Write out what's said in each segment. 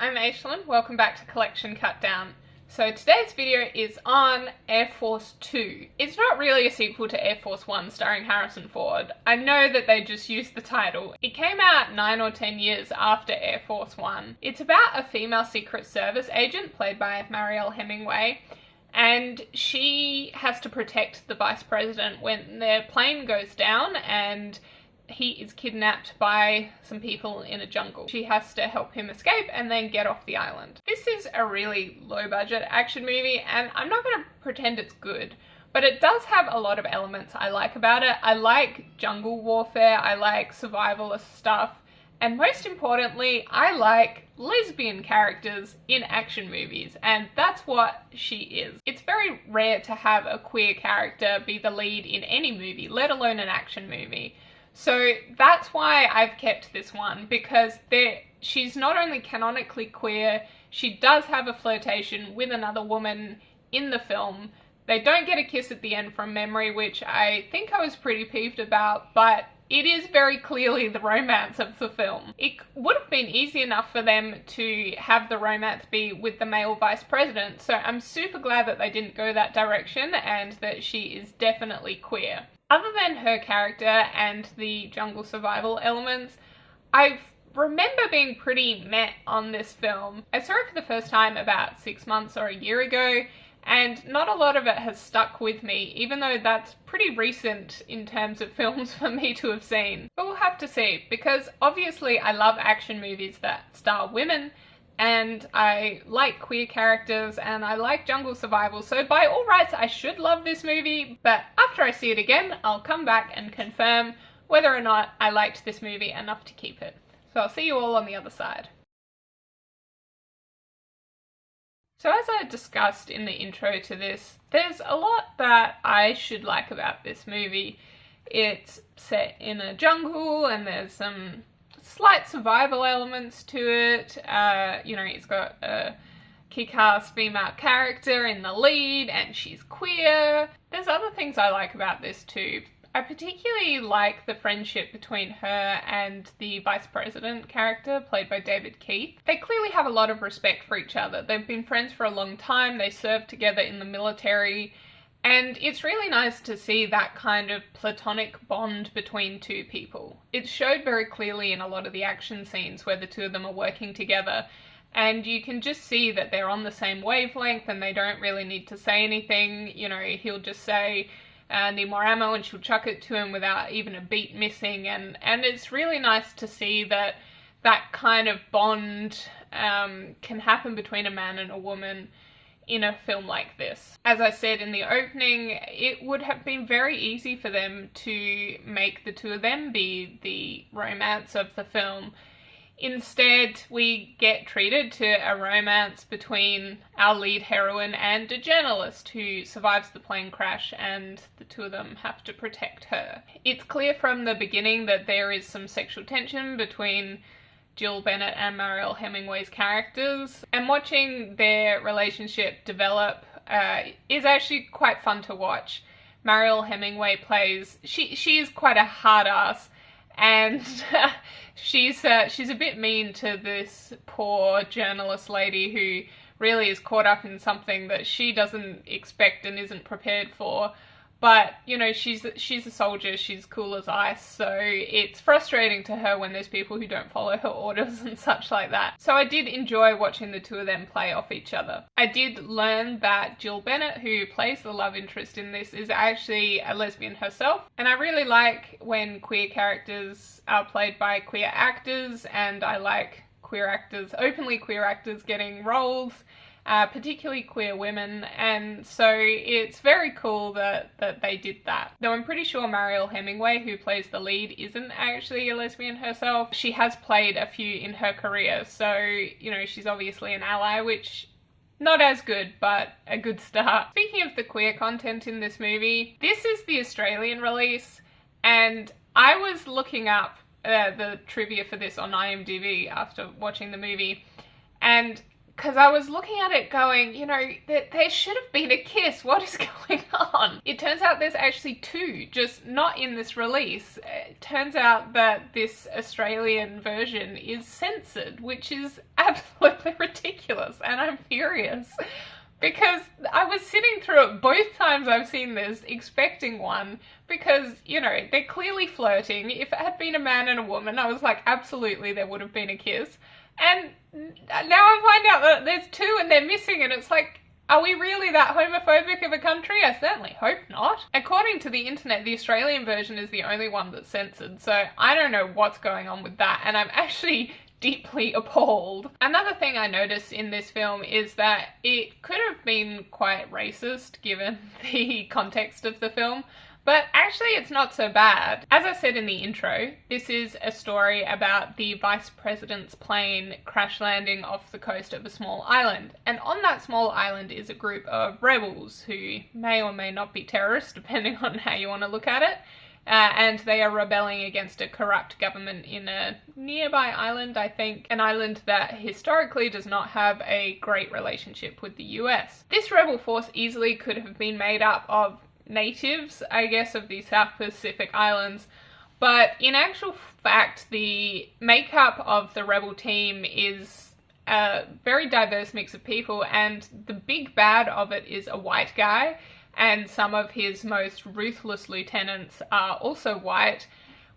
I'm Aishlyn. Welcome back to Collection Cutdown. So today's video is on Air Force 2. It's not really a sequel to Air Force 1 starring Harrison Ford. I know that they just used the title. It came out 9 or 10 years after Air Force 1. It's about a female Secret Service agent played by Mariel Hemingway, and she has to protect the vice president when their plane goes down and he is kidnapped by some people in a jungle. She has to help him escape and then get off the island. This is a really low budget action movie, and I'm not going to pretend it's good, but it does have a lot of elements I like about it. I like jungle warfare, I like survivalist stuff, and most importantly, I like lesbian characters in action movies, and that's what she is. It's very rare to have a queer character be the lead in any movie, let alone an action movie. So that's why I've kept this one, because she's not only canonically queer, she does have a flirtation with another woman in the film. They don't get a kiss at the end from memory, which I think I was pretty peeved about, but it is very clearly the romance of the film. It would have been easy enough for them to have the romance be with the male vice president, so I'm super glad that they didn't go that direction and that she is definitely queer. Other than her character and the jungle survival elements, I remember being pretty meh on this film. I saw it for the first time about 6 months or a year ago, and not a lot of it has stuck with me, even though that's pretty recent in terms of films for me to have seen. But we'll have to see, because obviously I love action movies that star women, and I like queer characters, and I like jungle survival, so by all rights I should love this movie, but after I see it again, I'll come back and confirm whether or not I liked this movie enough to keep it. So I'll see you all on the other side. So as I discussed in the intro to this, there's a lot that I should like about this movie. It's set in a jungle, and there's some slight survival elements to it. It's got a kick-ass female character in the lead, and she's queer. There's other things I like about this too. I particularly like the friendship between her and the vice president character played by David Keith. They clearly have a lot of respect for each other. They've been friends for a long time, they served together in the military, and it's really nice to see that kind of platonic bond between two people. It's showed very clearly in a lot of the action scenes where the two of them are working together, and you can just see that they're on the same wavelength and they don't really need to say anything. You know, he'll just say, need more ammo, and she'll chuck it to him without even a beat missing, and it's really nice to see that that kind of bond can happen between a man and a woman in a film like this. As I said in the opening, it would have been very easy for them to make the two of them be the romance of the film. Instead, we get treated to a romance between our lead heroine and a journalist who survives the plane crash, and the two of them have to protect her. It's clear from the beginning that there is some sexual tension between Jill Bennett and Mariel Hemingway's characters, and watching their relationship develop is actually quite fun to watch. Mariel Hemingway she is quite a hard ass, and she's a bit mean to this poor journalist lady who really is caught up in something that she doesn't expect and isn't prepared for. But, you know, she's a soldier, she's cool as ice, so it's frustrating to her when there's people who don't follow her orders and such like that. So I did enjoy watching the two of them play off each other. I did learn that Jill Bennett, who plays the love interest in this, is actually a lesbian herself, and I really like when queer characters are played by queer actors, and I like openly queer actors getting roles, particularly queer women, and so it's very cool that they did that. Though I'm pretty sure Mariel Hemingway, who plays the lead, isn't actually a lesbian herself. She has played a few in her career, so, you know, she's obviously an ally, which not as good, but a good start. Speaking of the queer content in this movie, this is the Australian release, and I was looking up the trivia for this on IMDb after watching the movie, and because I was looking at it going, you know, there should have been a kiss. What is going on? It turns out there's actually two, just not in this release. It turns out that this Australian version is censored, which is absolutely ridiculous, and I'm furious. Because I was sitting through it both times I've seen this, expecting one, because, you know, they're clearly flirting. If it had been a man and a woman, I was like, absolutely there would have been a kiss. And now I find out that there's two and they're missing, and it's like, are we really that homophobic of a country? I certainly hope not. According to the internet, the Australian version is the only one that's censored, so I don't know what's going on with that, and I'm actually deeply appalled. Another thing I noticed in this film is that it could have been quite racist given the context of the film, but actually it's not so bad. As I said in the intro, this is a story about the vice president's plane crash landing off the coast of a small island, and on that small island is a group of rebels who may or may not be terrorists depending on how you want to look at it. And they are rebelling against a corrupt government in a nearby island, I think. An island that historically does not have a great relationship with the US. This rebel force easily could have been made up of natives, I guess, of the South Pacific Islands. But in actual fact, the makeup of the rebel team is a very diverse mix of people, and the big bad of it is a white guy. And some of his most ruthless lieutenants are also white,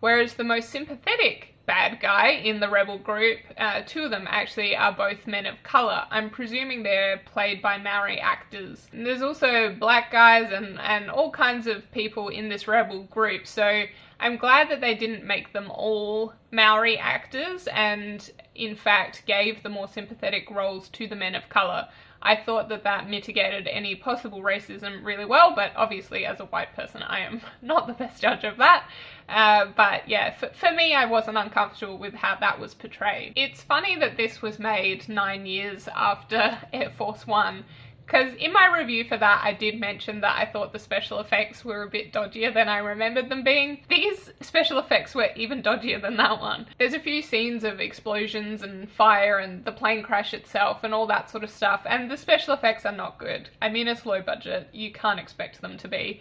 whereas the most sympathetic bad guy in the rebel group, two of them actually, are both men of colour. I'm presuming they're played by Maori actors. And there's also black guys and all kinds of people in this rebel group, so I'm glad that they didn't make them all Maori actors and in fact gave the more sympathetic roles to the men of colour. I thought that that mitigated any possible racism really well, but obviously as a white person I am not the best judge of that. But yeah, for me, I wasn't uncomfortable with how that was portrayed. It's funny that this was made 9 years after Air Force One, because in my review for that I did mention that I thought the special effects were a bit dodgier than I remembered them being. These special effects were even dodgier than that one. There's a few scenes of explosions and fire and the plane crash itself and all that sort of stuff, and the special effects are not good. I mean, it's low budget, you can't expect them to be,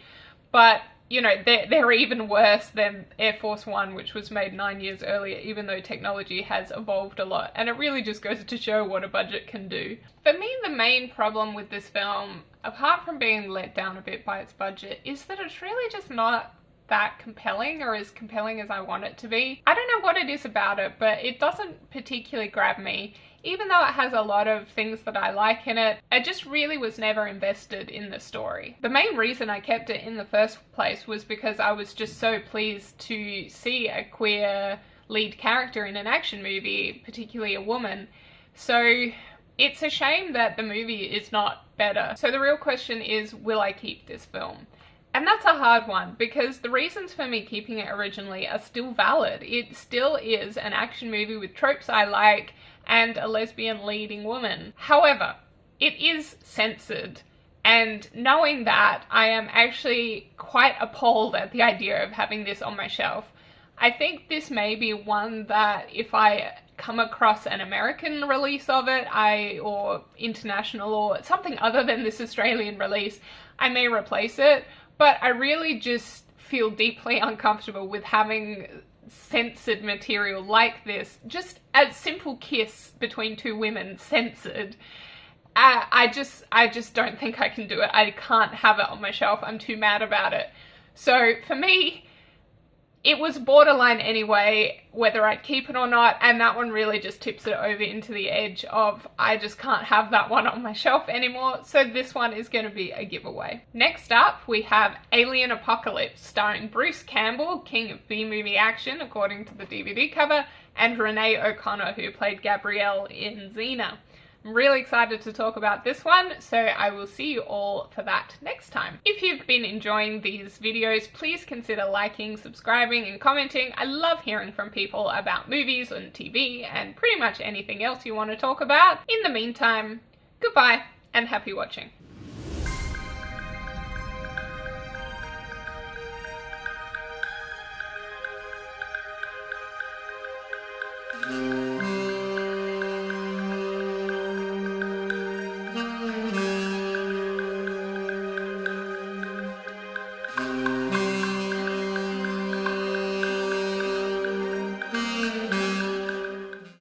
but you know, they're even worse than Air Force One, which was made 9 years earlier, even though technology has evolved a lot. And it really just goes to show what a budget can do. For me, the main problem with this film, apart from being let down a bit by its budget, is that it's really just not that compelling, or as compelling as I want it to be. I don't know what it is about it, but it doesn't particularly grab me. Even though it has a lot of things that I like in it, I just really was never invested in the story. The main reason I kept it in the first place was because I was just so pleased to see a queer lead character in an action movie, particularly a woman. So it's a shame that the movie is not better. So the real question is, will I keep this film? And that's a hard one, because the reasons for me keeping it originally are still valid. It still is an action movie with tropes I like and a lesbian leading woman. However, it is censored, and knowing that, I am actually quite appalled at the idea of having this on my shelf. I think this may be one that if I come across an American release of it, or international, or something other than this Australian release, I may replace it. But I really just feel deeply uncomfortable with having censored material like this, just a simple kiss between two women censored. I just don't think I can do it. I can't have it on my shelf. I'm too mad about it. So for me, it was borderline anyway, whether I'd keep it or not, and that one really just tips it over into the edge of I just can't have that one on my shelf anymore, so this one is going to be a giveaway. Next up, we have Alien Apocalypse, starring Bruce Campbell, king of B-movie action according to the DVD cover, and Renee O'Connor, who played Gabrielle in Xena. I'm really excited to talk about this one, so I will see you all for that next time. If you've been enjoying these videos, please consider liking, subscribing, and commenting. I love hearing from people about movies and TV and pretty much anything else you want to talk about. In the meantime, goodbye and happy watching.